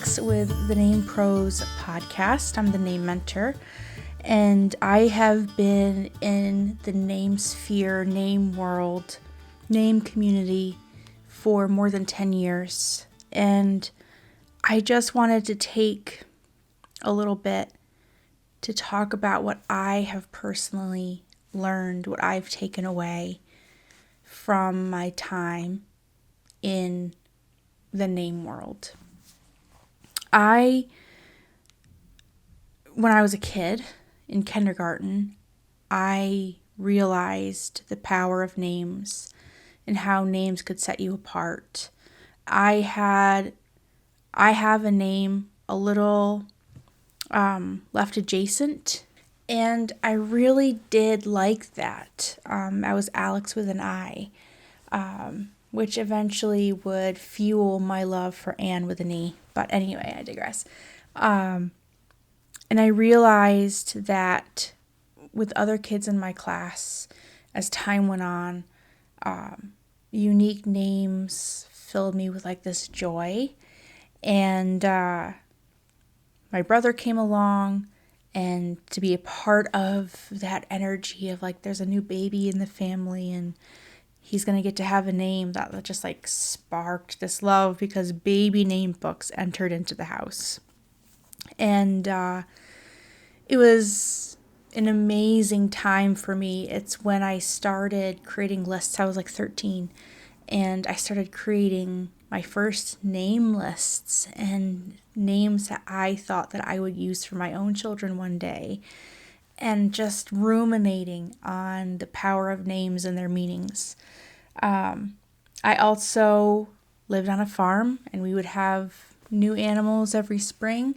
Alex with the Name Pros podcast. I'm the name mentor, and I have been in the name sphere, name world, name community for more than 10 years. And I just wanted to take a little bit to talk about what I have personally learned, what I've taken away from my time in the name world. When I was a kid in kindergarten, I realized the power of names and how names could set you apart. I have a name a little left adjacent, and I really did like that. I was Alex with an I, which eventually would fuel my love for Anne with an E. But anyway, I digress. And I realized that with other kids in my class, as time went on, unique names filled me with like this joy. And my brother came along, and to be a part of that energy of like there's a new baby in the family and he's going to get to have a name, that just like sparked this love because baby name books entered into the house. And it was an amazing time for me. It's when I started creating lists. I was like 13, and I started creating my first name lists and names that I thought that I would use for my own children one day, and just ruminating on the power of names and their meanings. I also lived on a farm, and we would have new animals every spring,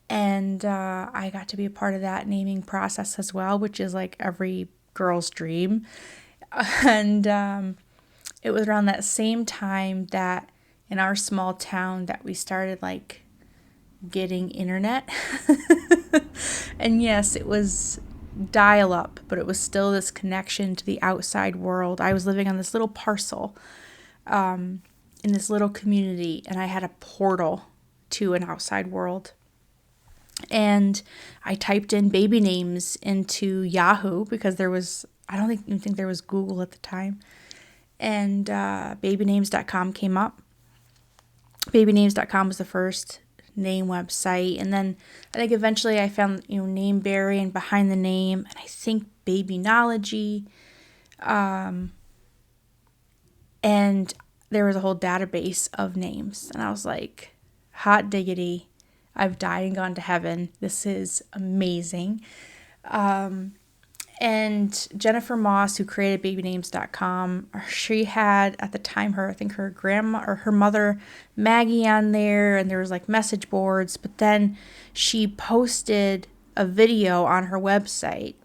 and I got to be a part of that naming process as well, which is like every girl's dream. And it was around that same time that in our small town that we started like getting internet. And yes, it was dial-up, but it was still this connection to the outside world. I was living on this little parcel in this little community, and I had a portal to an outside world. And I typed in baby names into Yahoo because I don't even think there was Google at the time. And babynames.com came up. Babynames.com was the first name website, and then I think eventually I found Nameberry and Behind the Name, and I think Babynology, and there was a whole database of names, and I was like, hot diggity, I've died and gone to heaven, this is amazing. And Jennifer Moss, who created babynames.com, she had at the time her grandma or her mother Maggie on there, and there was like message boards, but then she posted a video on her website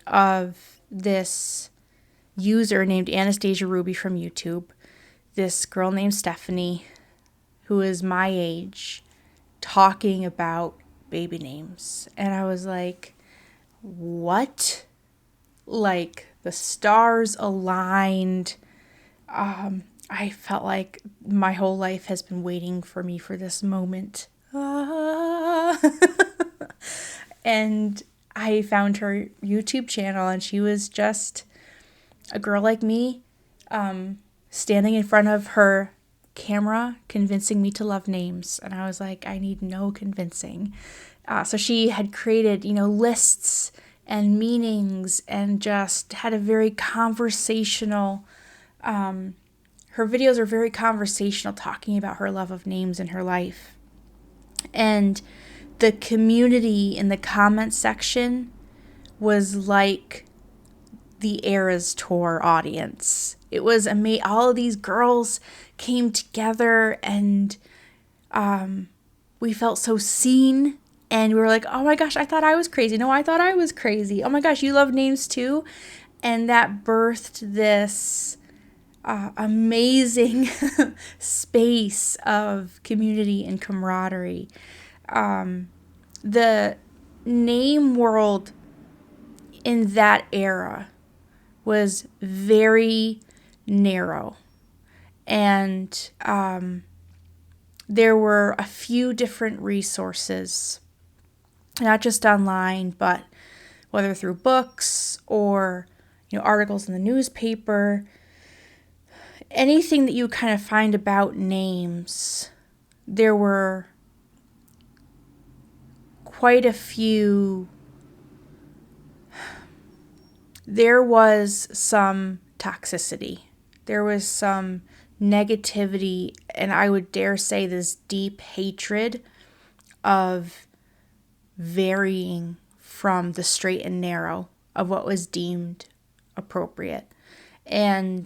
of this user named Anastasia Ruby from YouTube, this girl named Stephanie, who is my age, talking about baby names. And I was like, what? Like the stars aligned. I felt like my whole life has been waiting for me for this moment. And I found her YouTube channel, and she was just a girl like me, standing in front of her camera, convincing me to love names. And I was like, I need no convincing. So she had created, lists and meanings, and just had a very conversational, her videos are very conversational, talking about her love of names in her life. And the community in the comment section was like the Eras Tour audience. It was amazing. All of these girls came together, and we felt so seen. And we were like, oh my gosh, I thought I was crazy. No, I thought I was crazy. Oh my gosh, you love names too? And that birthed this amazing space of community and camaraderie. The name world in that era was very narrow. And there were a few different resources, not just online, but whether through books or articles in the newspaper, anything that you kind of find about names. There were quite a few. There was some toxicity. There was some negativity, and I would dare say this deep hatred of varying from the straight and narrow of what was deemed appropriate. And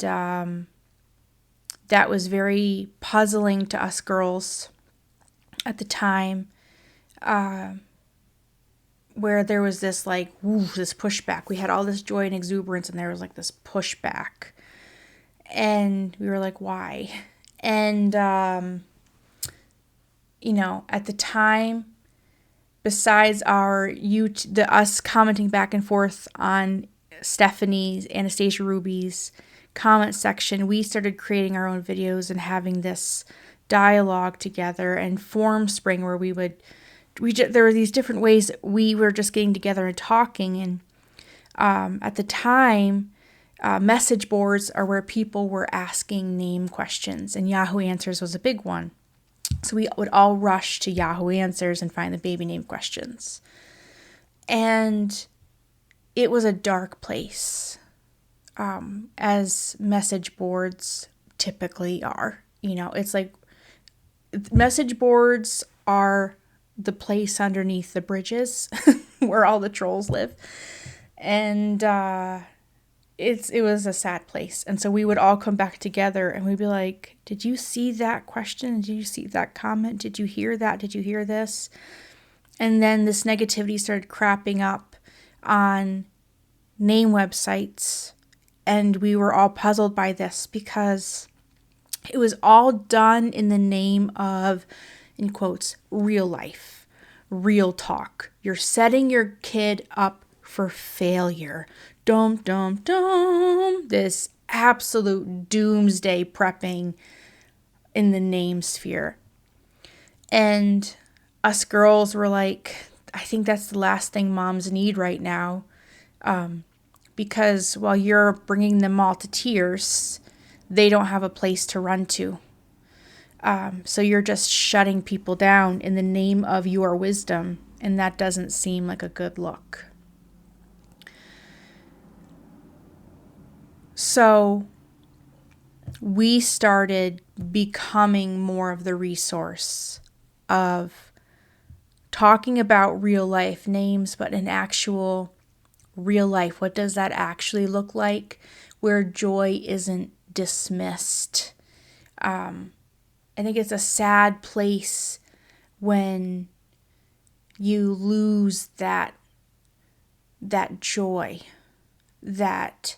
that was very puzzling to us girls at the time, where there was this this pushback. We had all this joy and exuberance, and there was this pushback. And we were like, why? And, at the time, besides us commenting back and forth on Stephanie's, Anastasia Ruby's comment section, we started creating our own videos and having this dialogue together, and Form Spring, where there were these different ways that we were just getting together and talking. And at the time, message boards are where people were asking name questions, and Yahoo Answers was a big one. So we would all rush to Yahoo Answers and find the baby name questions. And it was a dark place, as message boards typically are. It's like message boards are the place underneath the bridges where all the trolls live. And it was a sad place. And so we would all come back together and we'd be like, did you see that question? Did you see that comment? Did you hear that? Did you hear this? And then this negativity started cropping up on name websites. And we were all puzzled by this because it was all done in the name of, in quotes, real life, real talk. You're setting your kid up for failure. Dum, dum, dum. This absolute doomsday prepping in the name sphere. And us girls were like, I think that's the last thing moms need right now. Because while you're bringing them all to tears, they don't have a place to run to. So you're just shutting people down in the name of your wisdom. And that doesn't seem like a good look. So we started becoming more of the resource of talking about real life names, but in actual real life, what does that actually look like, where joy isn't dismissed? I think it's a sad place when you lose that joy, that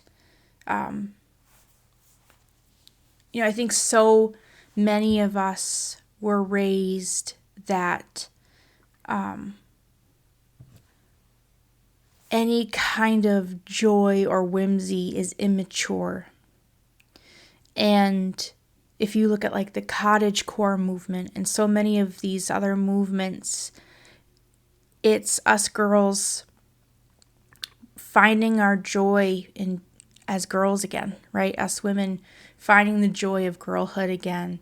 I think so many of us were raised that any kind of joy or whimsy is immature. And if you look at the cottagecore movement and so many of these other movements, it's us girls finding our joy as girls again, right? Us women finding the joy of girlhood again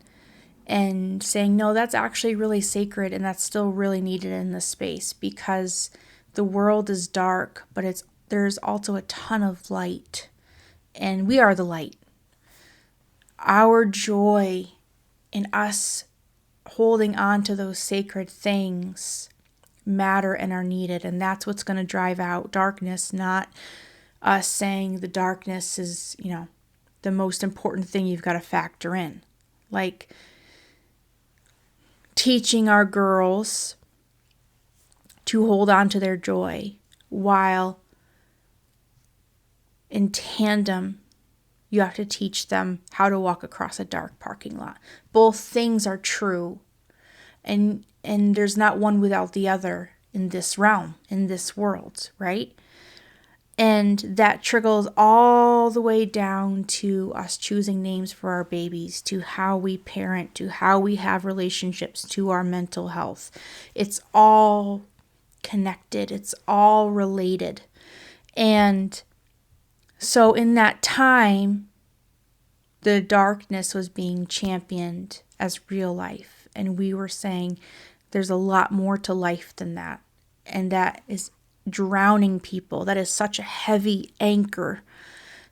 and saying, no, that's actually really sacred and that's still really needed in this space because the world is dark, but there's also a ton of light, and we are the light. Our joy in us holding on to those sacred things matter and are needed, and that's what's going to drive out darkness, not us saying the darkness is, the most important thing you've got to factor in. Like teaching our girls to hold on to their joy while in tandem you have to teach them how to walk across a dark parking lot. Both things are true, and there's not one without the other in this realm, in this world, right? And that trickles all the way down to us choosing names for our babies, to how we parent, to how we have relationships, to our mental health. It's all connected. It's all related. And so in that time, the darkness was being championed as real life. And we were saying there's a lot more to life than that. And that is drowning people. That is such a heavy anchor.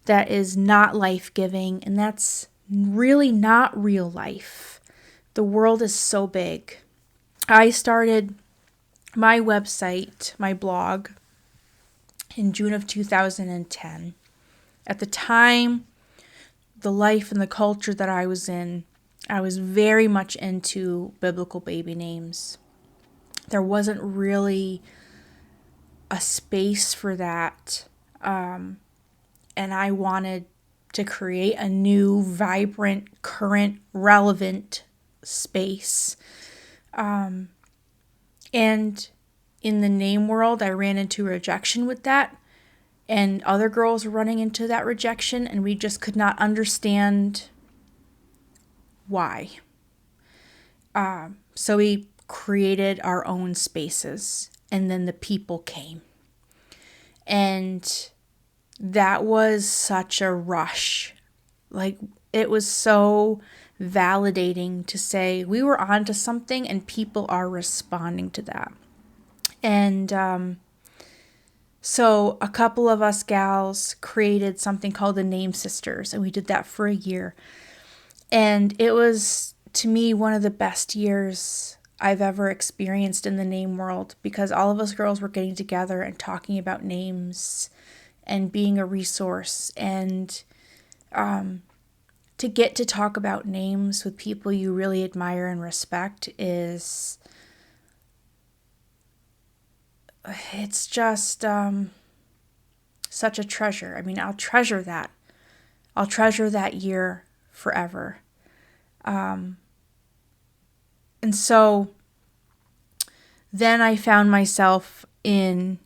That is not life-giving. And that's really not real life. The world is so big. I started my website, my blog, in June of 2010. At the time, the life and the culture that I was in, I was very much into biblical baby names. There wasn't really a space for that. And I wanted to create a new, vibrant, current, relevant space. And in the name world, I ran into rejection with that. And other girls were running into that rejection, and we just could not understand why. So we created our own spaces, and then the people came. And that was such a rush. Like, it was so validating to say we were onto something and people are responding to that. And so a couple of us gals created something called the Name Sisters, and we did that for a year. And it was, to me, one of the best years I've ever experienced in the name world, because all of us girls were getting together and talking about names and being a resource. And to get to talk about names with people you really admire and respect it's just such a treasure. I mean, I'll treasure that. I'll treasure that year forever. And so then I found myself in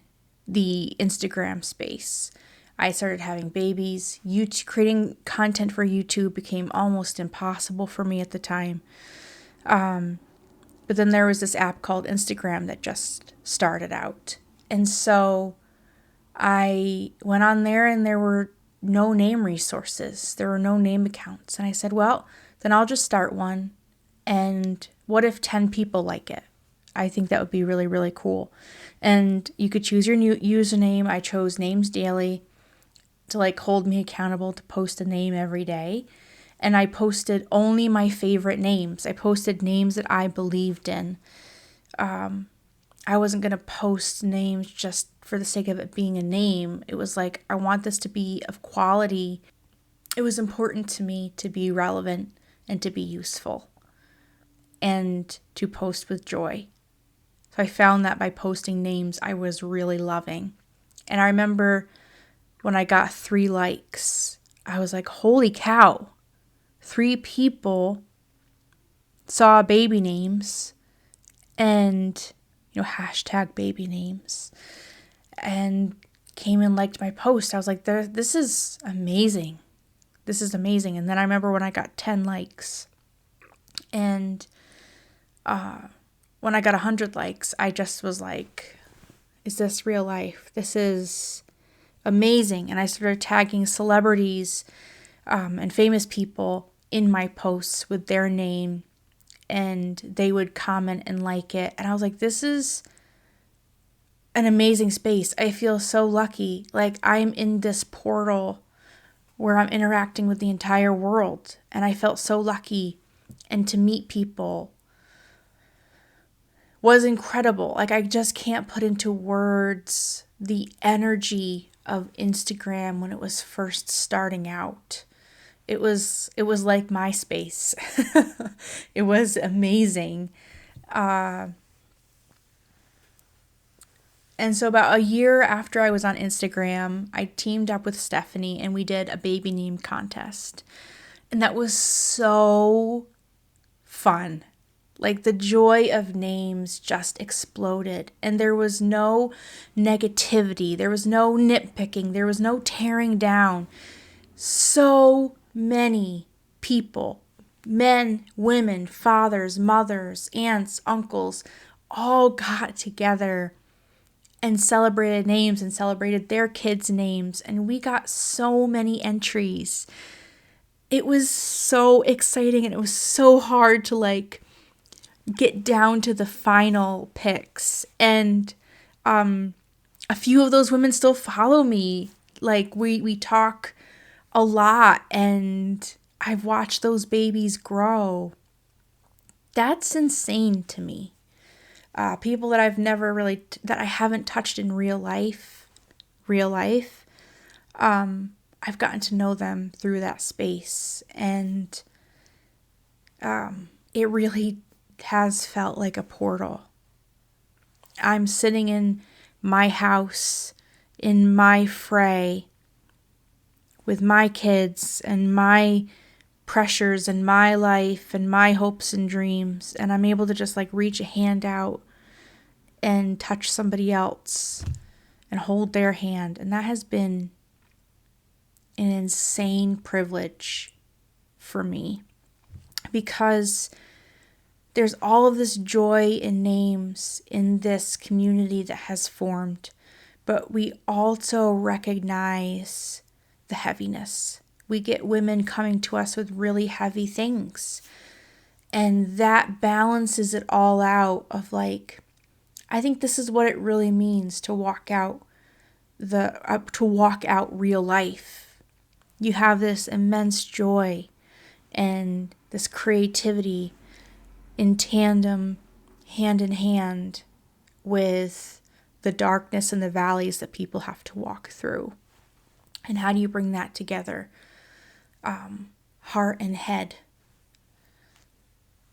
the Instagram space. I started having babies. Creating content for YouTube became almost impossible for me at the time. But then there was this app called Instagram that just started out. And so I went on there and there were no name resources. There were no name accounts. And I said, well, then I'll just start one. And what if 10 people like it? I think that would be really, really cool. And you could choose your new username. I chose Names Daily to hold me accountable to post a name every day. And I posted only my favorite names. I posted names that I believed in. I wasn't going to post names just for the sake of it being a name. It was like, I want this to be of quality. It was important to me to be relevant and to be useful and to post with joy. So I found that by posting names I was really loving. And I remember when I got 3 likes, I was like, holy cow. 3 people saw baby names and, hashtag baby names, and came and liked my post. I was like, this is amazing. This is amazing. And then I remember when I got 10 likes, and when I got 100 likes, I just was like, is this real life? This is amazing. And I started tagging celebrities and famous people in my posts with their name, and they would comment and like it. And I was like, this is an amazing space. I feel so lucky. Like, I'm in this portal where I'm interacting with the entire world. And I felt so lucky. And to meet people was incredible. Like, I just can't put into words the energy of Instagram when it was first starting out. It was like MySpace. It was amazing. And so about a year after I was on Instagram, I teamed up with Stephanie and we did a baby name contest. And that was so fun. Like the joy of names just exploded, and there was no negativity, there was no nitpicking, there was no tearing down. So many people, men, women, fathers, mothers, aunts, uncles, all got together and celebrated names and celebrated their kids' names. And we got so many entries. It was so exciting, and it was so hard to get down to the final picks. And a few of those women still follow me. Like we talk a lot, and I've watched those babies grow. That's insane to me. People that I've never really, that I haven't touched in real life, I've gotten to know them through that space. And it really has felt like a portal. I'm sitting in my house, in my fray, with my kids and my pressures and my life and my hopes and dreams, and I'm able to just reach a hand out and touch somebody else and hold their hand. And that has been an insane privilege for me, because there's all of this joy in names in this community that has formed, but we also recognize the heaviness. We get women coming to us with really heavy things, and that balances it all out of I think this is what it really means to walk out real life. You have this immense joy and this creativity in tandem, hand in hand with the darkness and the valleys that people have to walk through. And how do you bring that together? Heart and head.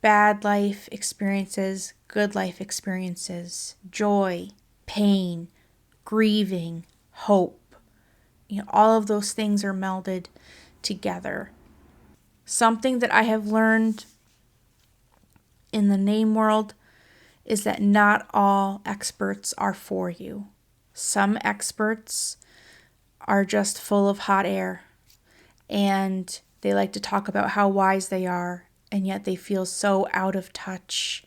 Bad life experiences, good life experiences, joy, pain, grieving, hope. All of those things are melded together. Something that I have learned in the name world is that not all experts are for you. Some experts are just full of hot air, and they like to talk about how wise they are, and yet they feel so out of touch,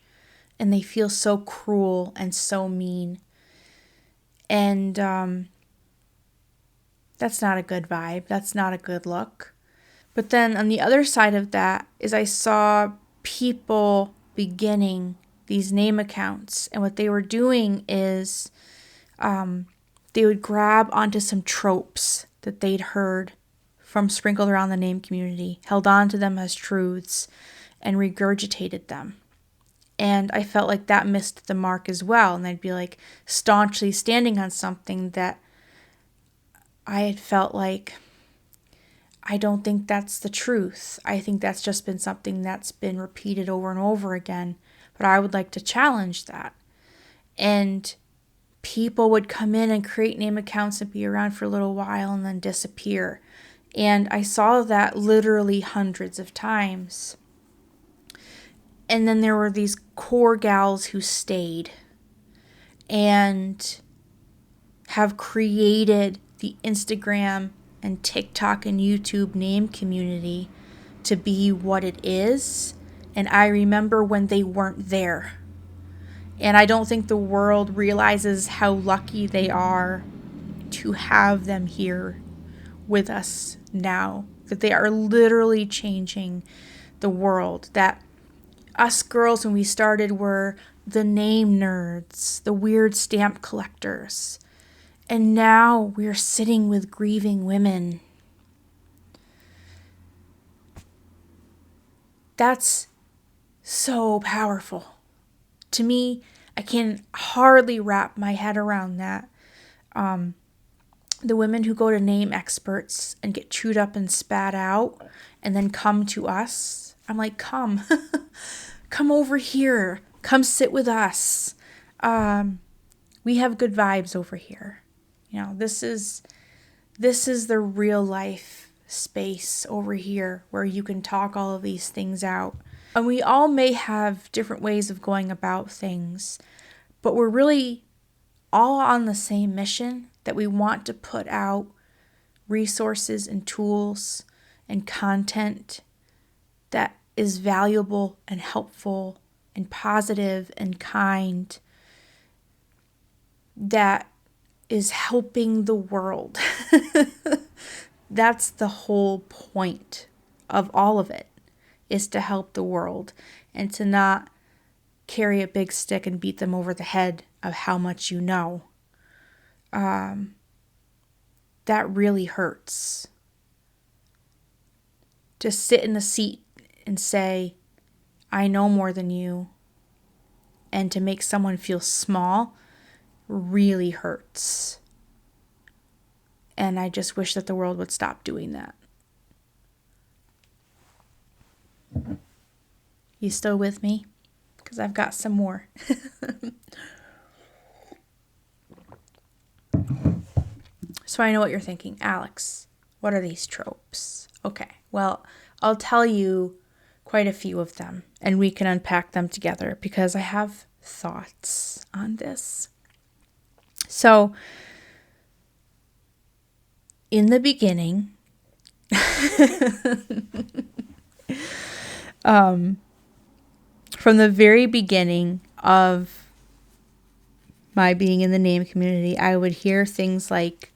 and they feel so cruel and so mean. And that's not a good vibe. That's not a good look. But then on the other side of that is I saw people beginning these name accounts, and what they were doing is they would grab onto some tropes that they'd heard from sprinkled around the name community, held on to them as truths, and regurgitated them. And I felt like that missed the mark as well. And they'd be staunchly standing on something that I had felt I don't think that's the truth. I think that's just been something that's been repeated over and over again. But I would like to challenge that. And people would come in and create name accounts and be around for a little while and then disappear. And I saw that literally hundreds of times. And then there were these core gals who stayed and have created the Instagram and TikTok and YouTube name community to be what it is. And I remember when they weren't there. And I don't think the world realizes how lucky they are to have them here with us now. That they are literally changing the world. That us girls, when we started, were the name nerds, the weird stamp collectors. And now we're sitting with grieving women. That's so powerful. To me, I can hardly wrap my head around that. The women who go to name experts and get chewed up and spat out and then come to us, I'm like, come. Come over here. Come sit with us. We have good vibes over here. This is the real life space over here where you can talk all of these things out. And we all may have different ways of going about things, but we're really all on the same mission, that we want to put out resources and tools and content that is valuable and helpful and positive and kind, that is helping the world. That's the whole point of all of it, is to help the world and to not carry a big stick and beat them over the head of how much you know. That really hurts. To sit in a seat and say, I know more than you, and to make someone feel small really hurts. And I just wish that the world would stop doing that. You still with me? Because I've got some more. So I know what you're thinking. Alex, what are these tropes? Okay, well, I'll tell you quite a few of them, and we can unpack them together because I have thoughts on this. So, in the beginning, from the very beginning of my being in the name community, I would hear things like,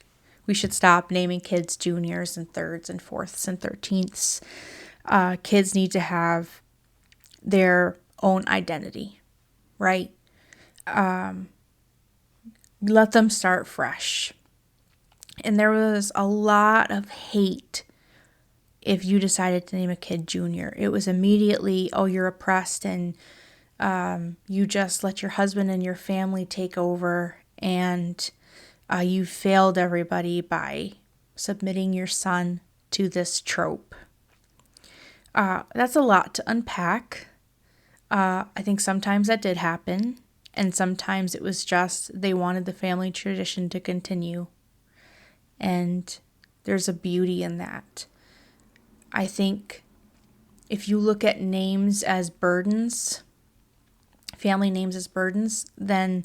we should stop naming kids juniors and thirds and fourths and 13ths. Kids need to have their own identity, right? Let them start fresh. And there was a lot of hate if you decided to name a kid junior. It was immediately, oh, you're oppressed, and you just let your husband and your family take over, and you failed everybody by submitting your son to this trope. That's a lot to unpack. I think sometimes that did happen, and sometimes it was just they wanted the family tradition to continue. And there's a beauty in that. I think if you look at names as burdens, family names as burdens, then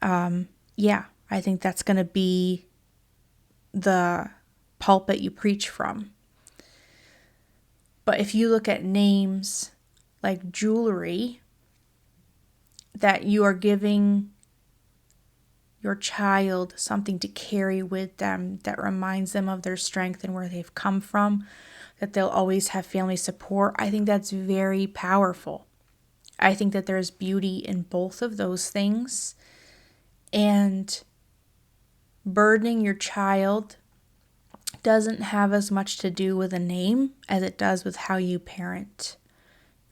I think that's going to be the pulpit you preach from. But if you look at names like jewelry, that you are giving your child something to carry with them that reminds them of their strength and where they've come from, that they'll always have family support, I think that's very powerful. I think that there's beauty in both of those things. And burdening your child doesn't have as much to do with a name as it does with how you parent.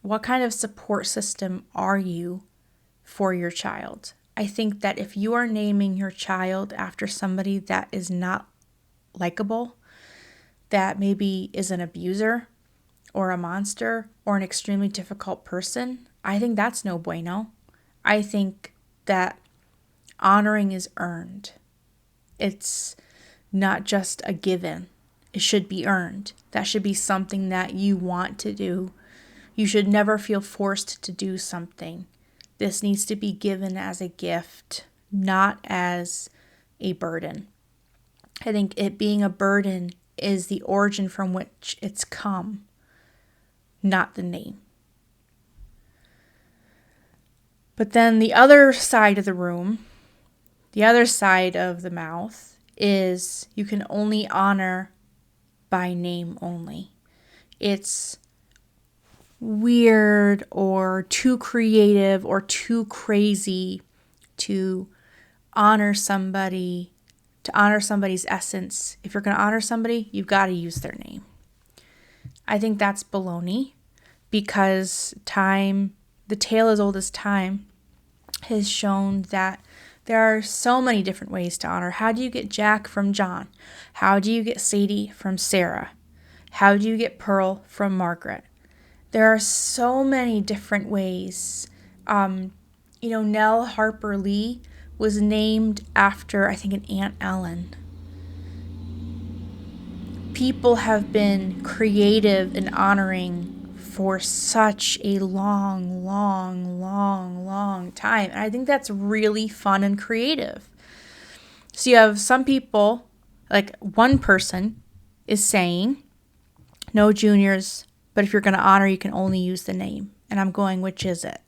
What kind of support system are you for your child? I think that if you are naming your child after somebody that is not likable, that maybe is an abuser or a monster or an extremely difficult person, I think that's no bueno. I think that honoring is earned. It's not just a given. It should be earned. That should be something that you want to do. You should never feel forced to do something. This needs to be given as a gift, not as a burden. I think it being a burden is the origin from which it's come, not the name. But then the other side of the room, the other side of the mouth, is you can only honor by name only. It's weird or too creative or too crazy to honor somebody, to honor somebody's essence. If you're going to honor somebody, you've got to use their name. I think that's baloney, because time, the tale as old as time, has shown that there are so many different ways to honor. How do you get Jack from John? How do you get Sadie from Sarah? How do you get Pearl from Margaret? There are so many different ways. Nell Harper Lee was named after, I think, an Aunt Ellen. People have been creative in honoring for such a long, long, long, long time. And I think that's really fun and creative. So you have some people, like one person is saying, no juniors, but if you're going to honor, you can only use the name. And I'm going, which is it?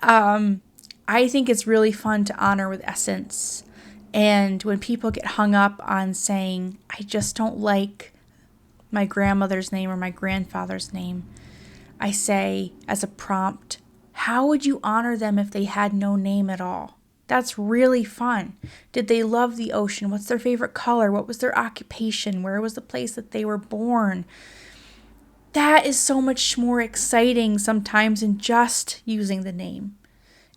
I think it's really fun to honor with essence. And when people get hung up on saying, I just don't like my grandmother's name or my grandfather's name, I say as a prompt, how would you honor them if they had no name at all? That's really fun. Did they love the ocean? What's their favorite color? What was their occupation? Where was the place that they were born? That is so much more exciting sometimes than just using the name,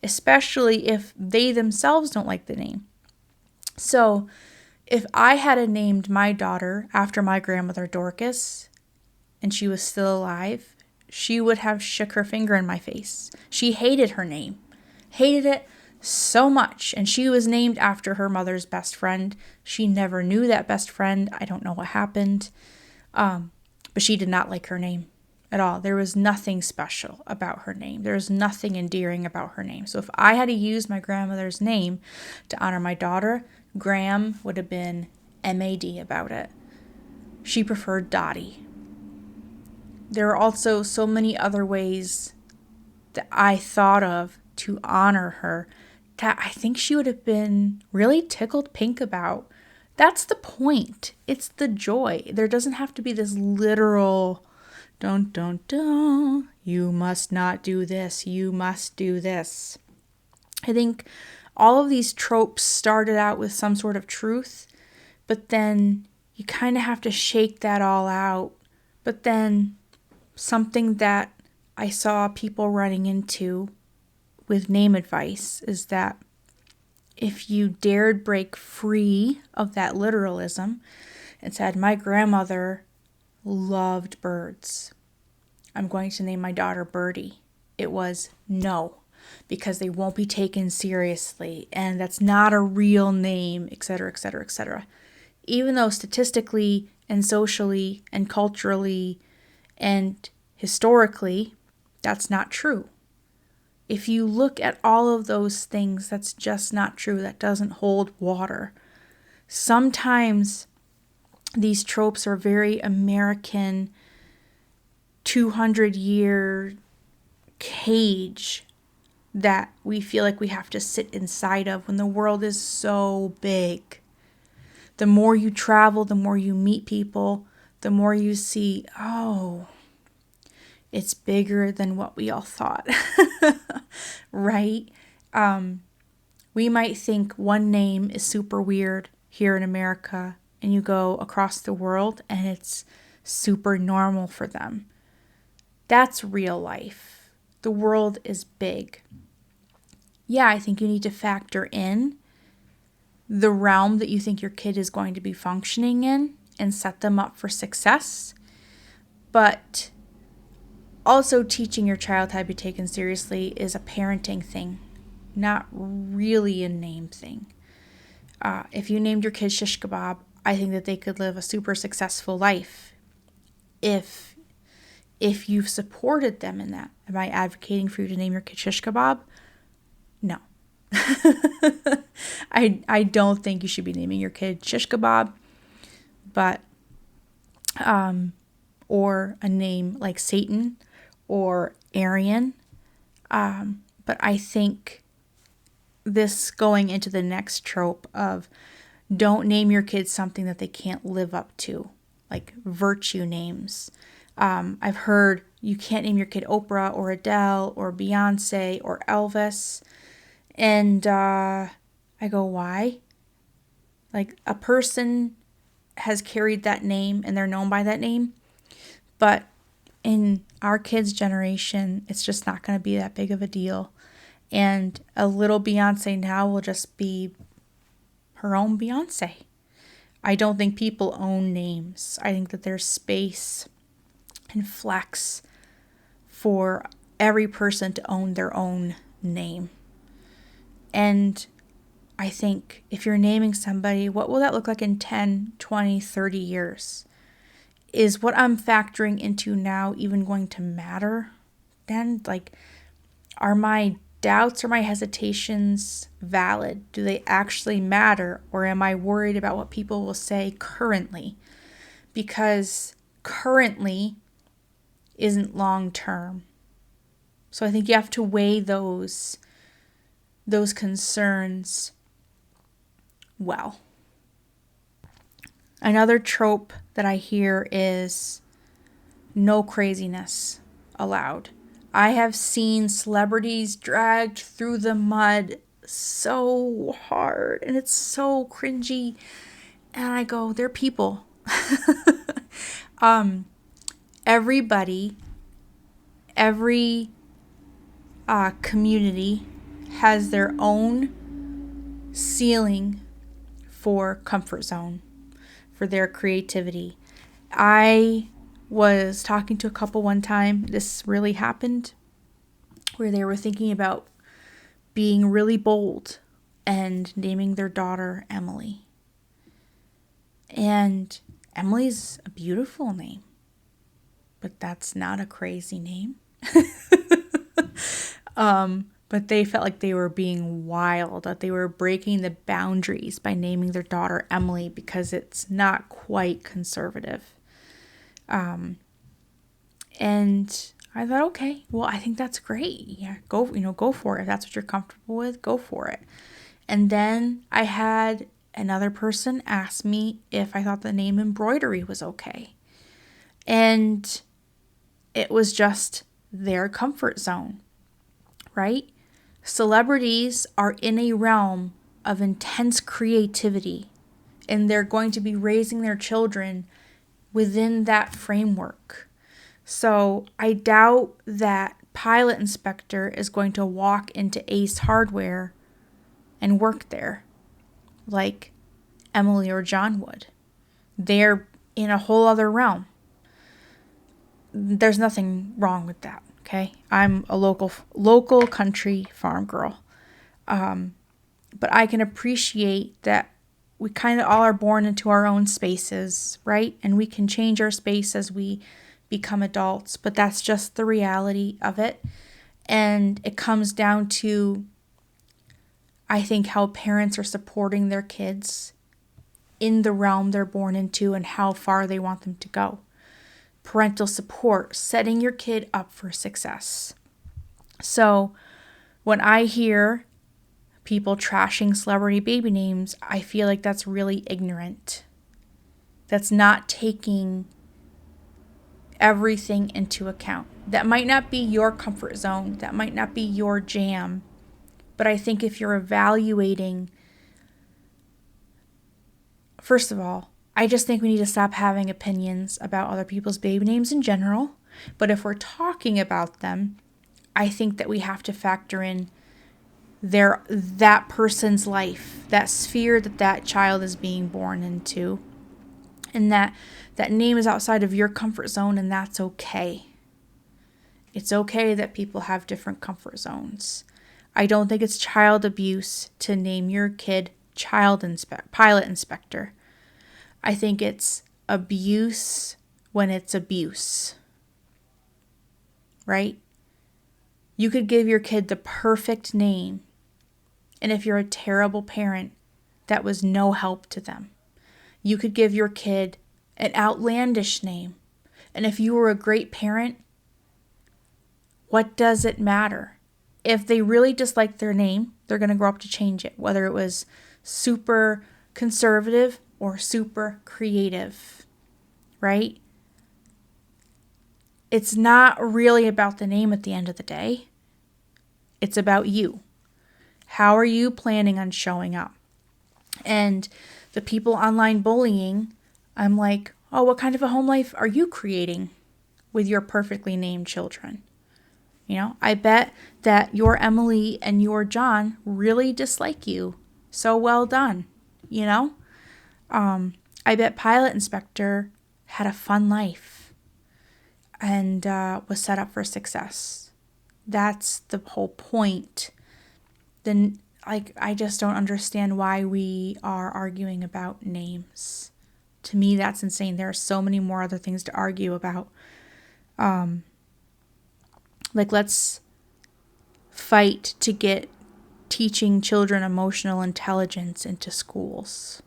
especially if they themselves don't like the name. So if I had named my daughter after my grandmother Dorcas and she was still alive, she would have shook her finger in my face. She hated her name, hated it so much. And she was named after her mother's best friend. She never knew that best friend. I don't know what happened. But she did not like her name at all. There was nothing special about her name. There was nothing endearing about her name. So if I had to use my grandmother's name to honor my daughter, Graham would have been MAD about it. She preferred Dottie. There are also so many other ways that I thought of to honor her that I think she would have been really tickled pink about. That's the point. It's the joy. There doesn't have to be this literal, dun, dun, dun, you must not do this, you must do this. I think all of these tropes started out with some sort of truth, but then you kind of have to shake that all out. But then something that I saw people running into with name advice is that if you dared break free of that literalism and said, my grandmother loved birds, I'm going to name my daughter Birdie, it was no, because they won't be taken seriously and that's not a real name, etc., etc., etc. Even though statistically and socially and culturally and historically, that's not true. If you look at all of those things, that's just not true. That doesn't hold water. Sometimes these tropes are very American, 200-year cage that we feel like we have to sit inside of when the world is so big. The more you travel, the more you meet people, the more you see, oh, it's bigger than what we all thought, right? We might think one name is super weird here in America, and you go across the world and it's super normal for them. That's real life. The world is big. Yeah, I think you need to factor in the realm that you think your kid is going to be functioning in and set them up for success. But also teaching your child how to be taken seriously is a parenting thing, not really a name thing. If you named your kid Shish Kebab, I think that they could live a super successful life if you've supported them in that. Am I advocating for you to name your kid Shish Kebab? No. I don't think you should be naming your kid Shish Kebab, but or a name like Satan or Aryan. But I think this going into the next trope of don't name your kids something that they can't live up to, like virtue names. I've heard you can't name your kid Oprah or Adele or Beyonce or Elvis. And I go, why? Like, a person has carried that name and they're known by that name. But in our kids' generation, it's just not going to be that big of a deal. And a little Beyonce now will just be her own Beyonce. I don't think people own names. I think that there's space and flex for every person to own their own name. And I think if you're naming somebody, what will that look like in 10, 20, 30 years? is what I'm factoring into now even going to matter then? Like, are my doubts or my hesitations valid? Do they actually matter? Or am I worried about what people will say currently? Because currently isn't long term. So I think you have to weigh those concerns well. Another trope that I hear is no craziness allowed. I have seen celebrities dragged through the mud so hard and it's so cringy. And I go, they're people. Everybody, every community has their own ceiling for comfort zone, for their creativity. I was talking to a couple one time, this really happened, where they were thinking about being really bold and naming their daughter Emily. And Emily's a beautiful name, but that's not a crazy name. But they felt like they were being wild, that they were breaking the boundaries by naming their daughter Emily because it's not quite conservative. And I thought, okay, well, I think that's great. Yeah, go for it. If that's what you're comfortable with, go for it. And then I had another person ask me if I thought the name embroidery was okay. And it was just their comfort zone, right? Celebrities are in a realm of intense creativity, and they're going to be raising their children within that framework. So I doubt that Pilot Inspector is going to walk into Ace Hardware and work there like Emily or John would. They're in a whole other realm. There's nothing wrong with that, okay? I'm a local country farm girl. But I can appreciate that we kind of all are born into our own spaces, right? And we can change our space as we become adults, but that's just the reality of it. And it comes down to, I think, how parents are supporting their kids in the realm they're born into and how far they want them to go. Parental support, setting your kid up for success. So when I hear people trashing celebrity baby names, I feel like that's really ignorant. That's not taking everything into account. That might not be your comfort zone. That might not be your jam. But I think if you're evaluating, first of all, I just think we need to stop having opinions about other people's baby names in general. But if we're talking about them, I think that we have to factor in that person's life, that sphere that child is being born into, and that name is outside of your comfort zone, and that's okay. It's okay that people have different comfort zones. I don't think it's child abuse to name your kid Pilot Inspector. I think it's abuse when it's abuse, right? You could give your kid the perfect name, and if you're a terrible parent, that was no help to them. You could give your kid an outlandish name, and if you were a great parent, what does it matter? If they really dislike their name, they're going to grow up to change it, whether it was super conservative or super creative, right? It's not really about the name at the end of the day. It's about you. How are you planning on showing up? And the people online bullying, I'm like, oh, what kind of a home life are you creating with your perfectly named children? You know, I bet that your Emily and your John really dislike you. So well done, you know? I bet Pilot Inspector had a fun life and was set up for success. That's the whole point. Then, I just don't understand why we are arguing about names. To me, that's insane. There are so many more other things to argue about. Like, let's fight to get teaching children emotional intelligence into schools.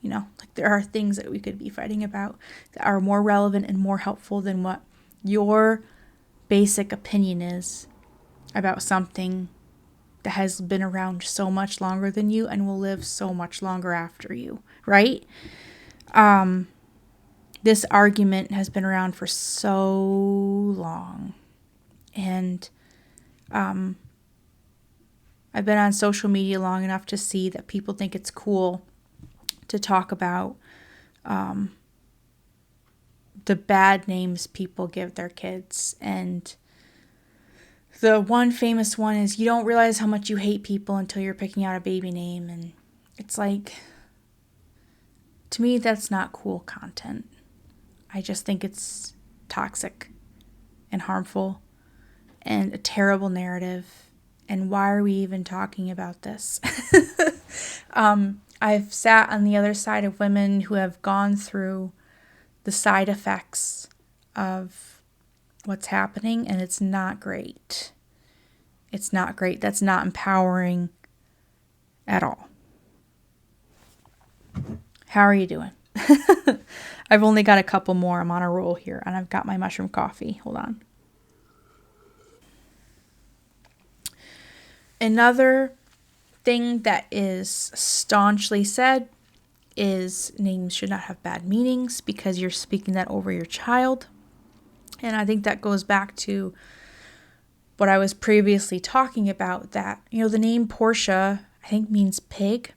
Like, there are things that we could be fighting about that are more relevant and more helpful than what your basic opinion is about something that has been around so much longer than you and will live so much longer after you, right? This argument has been around for so long. And I've been on social media long enough to see that people think it's cool to talk about the bad names people give their kids. And the one famous one is, you don't realize how much you hate people until you're picking out a baby name. And it's like, to me, that's not cool content. I just think it's toxic and harmful and a terrible narrative. And why are we even talking about this? I've sat on the other side of women who have gone through the side effects of what's happening, and it's not great. It's not great. That's not empowering at all. How are you doing? I've only got a couple more. I'm on a roll here, and I've got my mushroom coffee. Hold on. Another thing that is staunchly said is names should not have bad meanings because you're speaking that over your child. And I think that goes back to what I was previously talking about, that, the name Portia, I think, means pig.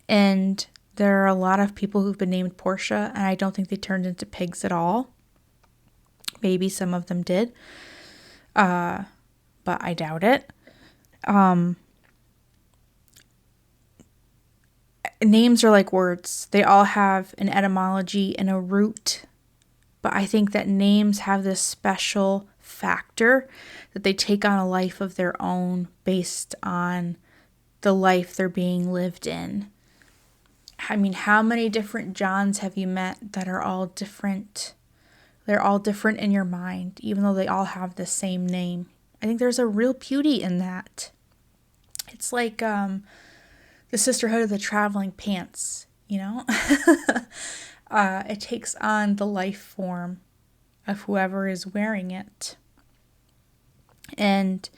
And there are a lot of people who've been named Portia, and I don't think they turned into pigs at all. Maybe some of them did, but I doubt it. Names are like words. They all have an etymology and a root, but I think that names have this special factor that they take on a life of their own based on the life they're being lived in. I mean, how many different Johns have you met that are all different? They're all different in your mind, even though they all have the same name. I think there's a real beauty in that. It's like the sisterhood of the traveling pants, it takes on the life form of whoever is wearing it. And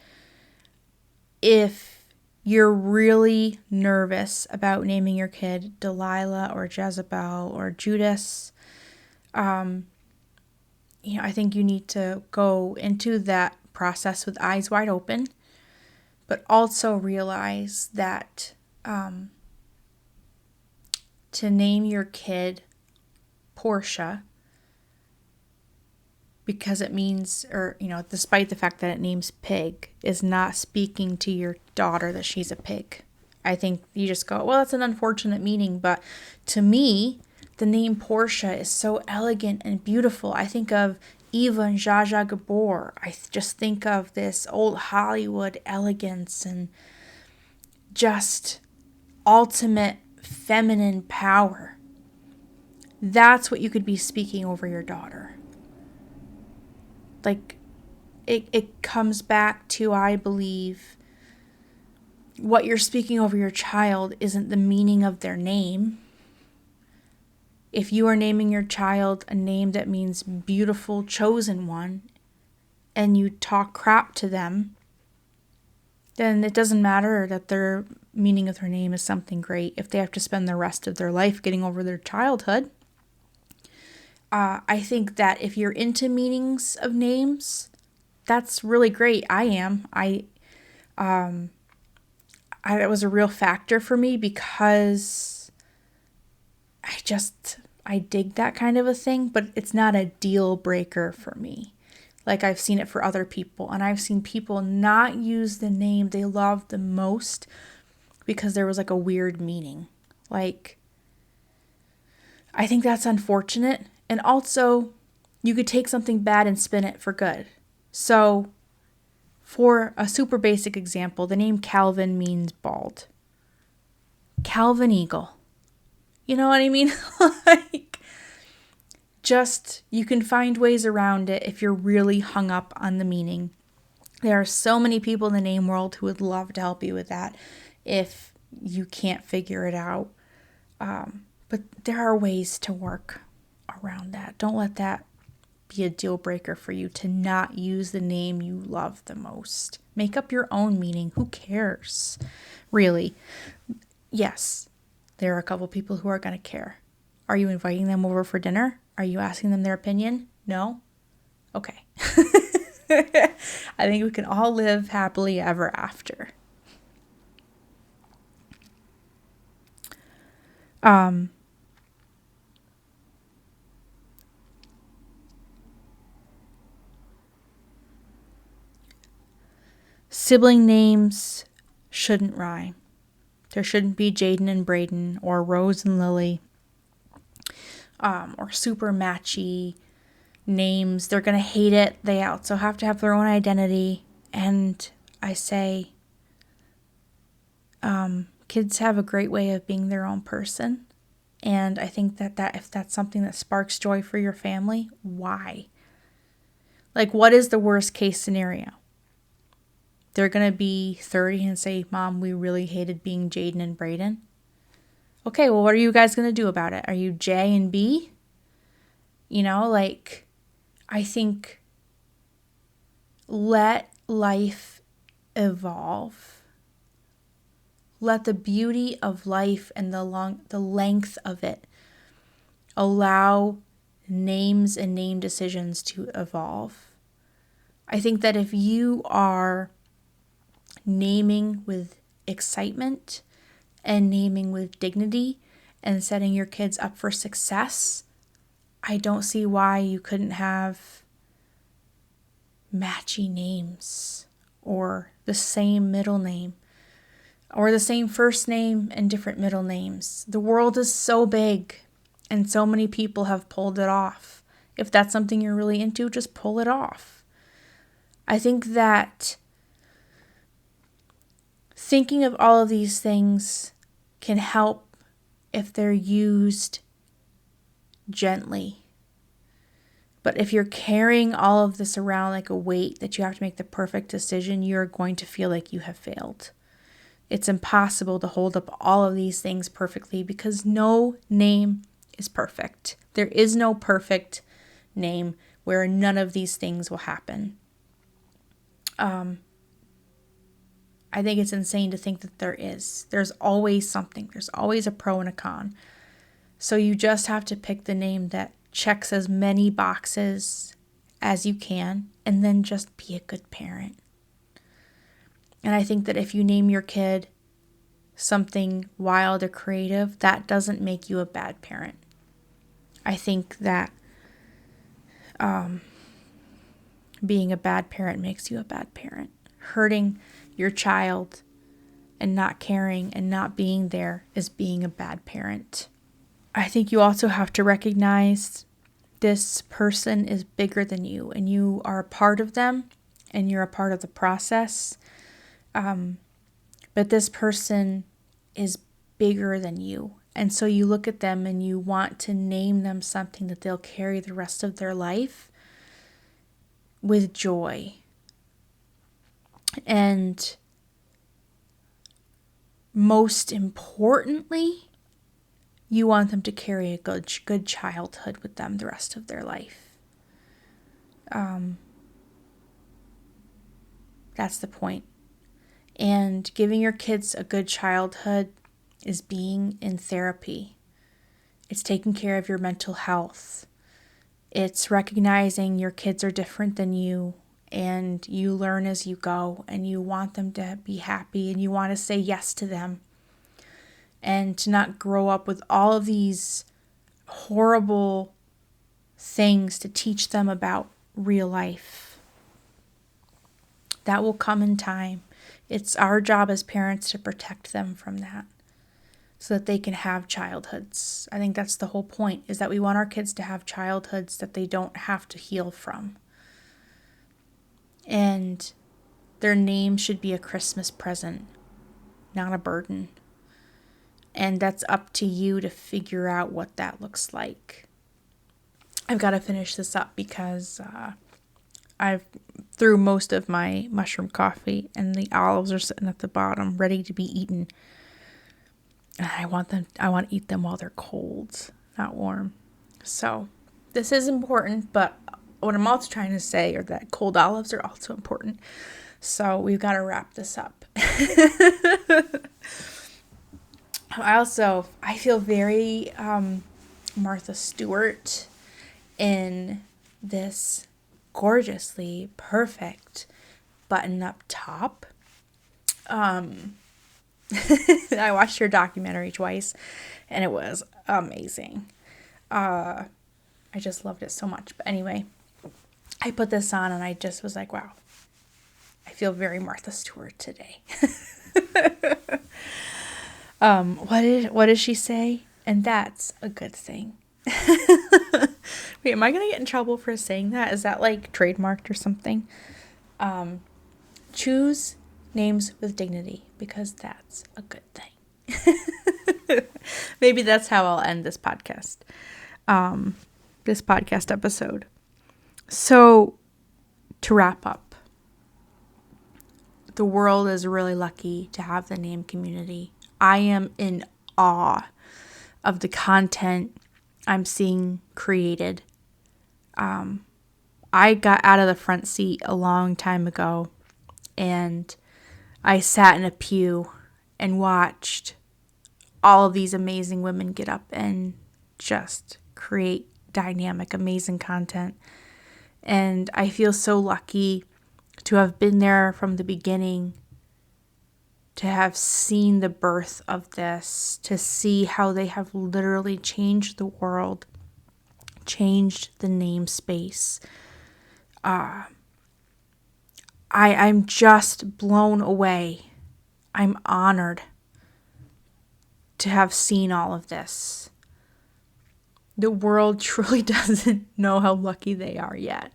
if you're really nervous about naming your kid Delilah or Jezebel or Judas, I think you need to go into that process with eyes wide open, but also realize that to name your kid Portia, because it means, despite the fact that it names pig, is not speaking to your daughter that she's a pig. I think you just go, well, that's an unfortunate meaning, but to me, the name Portia is so elegant and beautiful. I think of Eva and Zsa Zsa Gabor. I just think of this old Hollywood elegance and just ultimate feminine power. That's what you could be speaking over your daughter. Like, it comes back to, I believe, what you're speaking over your child isn't the meaning of their name. If you are naming your child a name that means beautiful, chosen one, and you talk crap to them, then it doesn't matter that their meaning of their name is something great if they have to spend the rest of their life getting over their childhood. I think that if you're into meanings of names, that's really great. I am. It was a real factor for me because I dig that kind of a thing, but it's not a deal breaker for me. Like, I've seen it for other people, and I've seen people not use the name they love the most because there was like a weird meaning. Like, I think that's unfortunate. And also, you could take something bad and spin it for good. So, for a super basic example, the name Calvin means bald. Calvin Eagle. You know what I mean? Like, just, you can find ways around it if you're really hung up on the meaning. There are so many people in the name world who would love to help you with that if you can't figure it out. But there are ways to work around that. Don't let that be a deal breaker for you to not use the name you love the most. Make up your own meaning. Who cares? Really. Yes, there are a couple people who are going to care. Are you inviting them over for dinner? Are you asking them their opinion? No? Okay. I think we can all live happily ever after. Sibling names shouldn't rhyme. There shouldn't be Jaden and Braden or Rose and Lily, or super matchy names. They're going to hate it. They also have to have their own identity. And I say, kids have a great way of being their own person. And I think that if that's something that sparks joy for your family, why? Like, what is the worst case scenario? They're going to be 30 and say, Mom, we really hated being Jaden and Braden. Okay, well, what are you guys going to do about it? Are you J and B? You know, like, I think let life evolve. Let the beauty of life and the length of it allow names and name decisions to evolve. I think that if you are naming with excitement and naming with dignity and setting your kids up for success, I don't see why you couldn't have matchy names or the same middle name or the same first name and different middle names. The world is so big and so many people have pulled it off. If that's something you're really into, just pull it off. I think that thinking of all of these things can help if they're used gently. But if you're carrying all of this around like a weight that you have to make the perfect decision, you're going to feel like you have failed. It's impossible to hold up all of these things perfectly because no name is perfect. There is no perfect name where none of these things will happen. I think it's insane to think that there is. There's always something. There's always a pro and a con. So you just have to pick the name that checks as many boxes as you can and then just be a good parent. And I think that if you name your kid something wild or creative, that doesn't make you a bad parent. I think that being a bad parent makes you a bad parent. Hurting your child and not caring and not being there is being a bad parent. I think you also have to recognize this person is bigger than you and you are a part of them and you're a part of the process. But this person is bigger than you. And so you look at them and you want to name them something that they'll carry the rest of their life with joy. And most importantly, you want them to carry a good childhood with them the rest of their life. That's the point. And giving your kids a good childhood is being in therapy. It's taking care of your mental health. It's recognizing your kids are different than you and you learn as you go and you want them to be happy and you want to say yes to them and to not grow up with all of these horrible things to teach them about real life. That will come in time. It's our job as parents to protect them from that so that they can have childhoods. I think that's the whole point, is that we want our kids to have childhoods that they don't have to heal from. And their name should be a Christmas present, not a burden. And that's up to you to figure out what that looks like. I've got to finish this up because I've threw most of my mushroom coffee and the olives are sitting at the bottom ready to be eaten. And I want to eat them while they're cold, not warm. So this is important, but what I'm also trying to say are that cold olives are also important. So we've got to wrap this up. I feel very Martha Stewart in this gorgeously perfect button-up top. I watched her documentary twice, and it was amazing. I just loved it so much. But anyway, I put this on, and I just was like, wow, I feel very Martha Stewart today. What does she say? And that's a good thing. Wait, am I going to get in trouble for saying that? Is that like trademarked or something? Choose names with dignity, because that's a good thing. Maybe that's how I'll end this podcast. This podcast episode. So, to wrap up, the world is really lucky to have the name community. I am in awe of the content I'm seeing created. I got out of the front seat a long time ago, and I sat in a pew and watched all of these amazing women get up and just create dynamic, amazing content. And I feel so lucky to have been there from the beginning, to have seen the birth of this, to see how they have literally changed the world, changed the namespace. I'm just blown away. I'm honored to have seen all of this. The world truly doesn't know how lucky they are yet.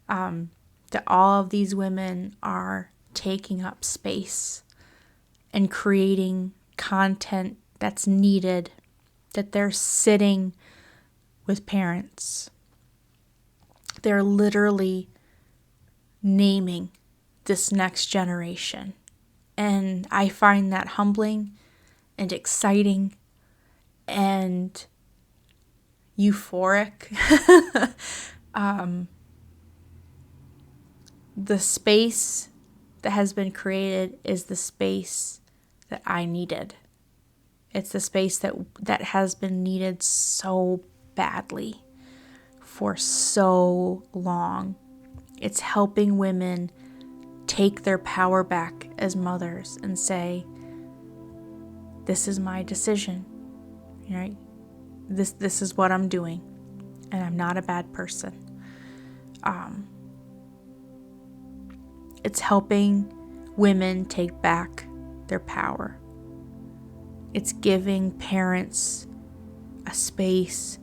That all of these women are taking up space and creating content that's needed, that they're sitting with parents. They're literally naming this next generation. And I find that humbling and exciting and euphoric. The space that has been created is the space that I needed. It's the space that has been needed so badly for so long. It's helping women take their power back as mothers and say, this is my decision, right? This is what I'm doing, and I'm not a bad person. It's helping women take back their power. It's giving parents a space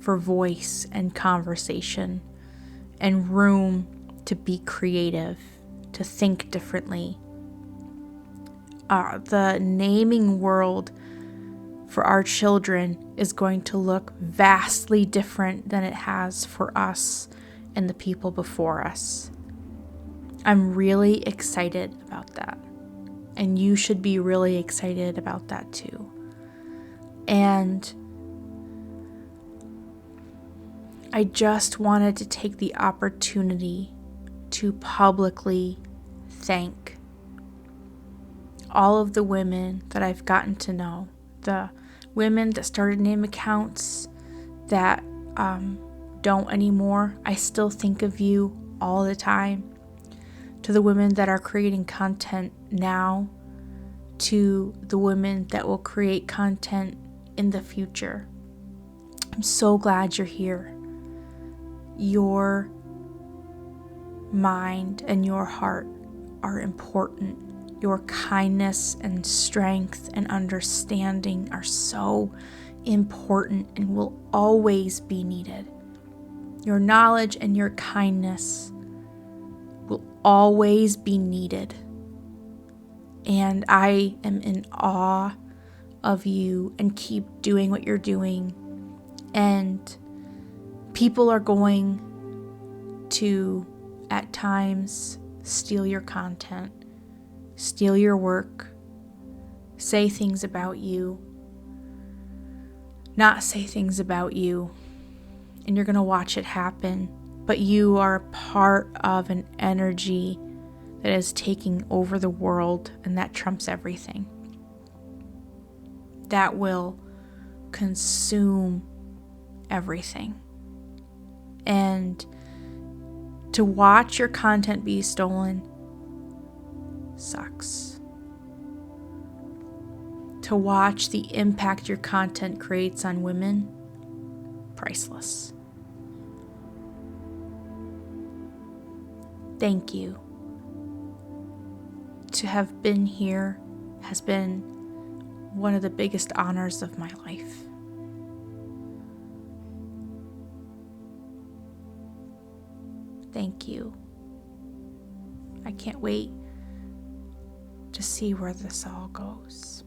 for voice and conversation and room to be creative, to think differently. The naming world for our children is going to look vastly different than it has for us and the people before us. I'm really excited about that. And you should be really excited about that too. And I just wanted to take the opportunity to publicly thank all of the women that I've gotten to know, the women that started name accounts that don't anymore. I still think of you all the time. To the women that are creating content now, to the women that will create content in the future. I'm so glad you're here. Your mind and your heart are important. Your kindness and strength and understanding are so important and will always be needed. Your knowledge and your kindness will always be needed. And I am in awe of you and keep doing what you're doing. And people are going to, at times, steal your content, steal your work, say things about you, not say things about you, and you're going to watch it happen. But you are a part of an energy that is taking over the world, and that trumps everything. That will consume everything. And to watch your content be stolen sucks. To watch the impact your content creates on women, priceless. Thank you. To have been here has been one of the biggest honors of my life. Thank you. I can't wait to see where this all goes.